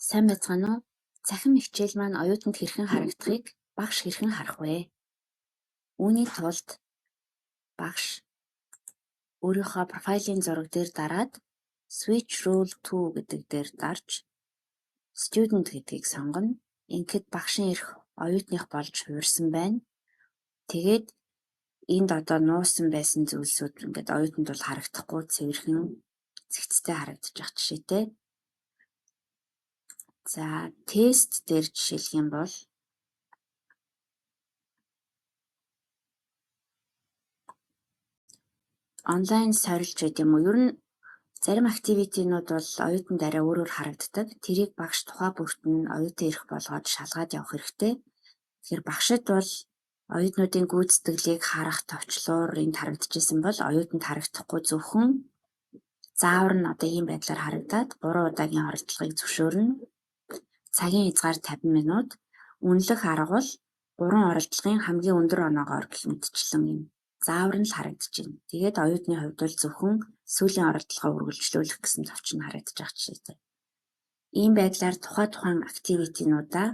Сайн байцгаана уу? Цахим хичээл маань оюутанд хэрхэн харагдахыг багш хэрхэн харах вэ? Үүний тулд багш өөрийнхөө профилийн зураг дээр дараад Switch Rule 2 гэдэг дээр дарж Student гэдгийг сонгоно. Ингээд багшийн эрх оюутных болж хуурсан байна. Тэгээд энд одоо нуусан байсан зүйлсүүд ингээд оюутанд бол харагдахгүй цэвэрхэн цэгцтэй харагдаж байгаа жишээтэй. За, тест дээр жишээлх юм бол онлайн сорилж байд юм уу? Ер нь зарим активитинууд бол оюутанд арай өөрөөр харагддаг. Тэрийг багш тухай бүрт нь оюутан эрх болгоод шалгаад явах хэрэгтэй. Тэгэхээр багшид бол оюутнуудын гүйцэтгэлийг харах товчлуур энд харагдчихсан бол оюутанд харагдахгүй зөвхөн заавар нь одоо ийм байдлаар харагдаад 3 удаагийн оролдлогыг зөвшөөрнө. Цагийн хязгаар 50 минут. Үнэлэх арга бол 3 оролдлогын хамгийн өндөр оноогоор гэх мэтчлэн юм заавар нь л харагдчихэв. Тэгээд оюутны хувьд бол зөвхөн сүүлийн оролдлогоо үргэлжлүүлэх гэсэн зочин харагдаж байгаа жишээтэй. Ийм байдлаар тухайн активитинуудаа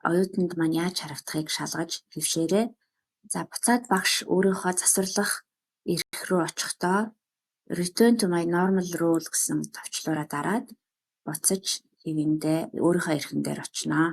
оюутанд маань яаж харагдахыг шалгаж хэвшээрээ. За, буцаад багш өөрийнхөө засварлах эрх рүү очихдоо Return to my normal role гэсэн товчлуураа дараад буцаж хэвэндээ өөрийнхөө эрхэн дээр очиноо.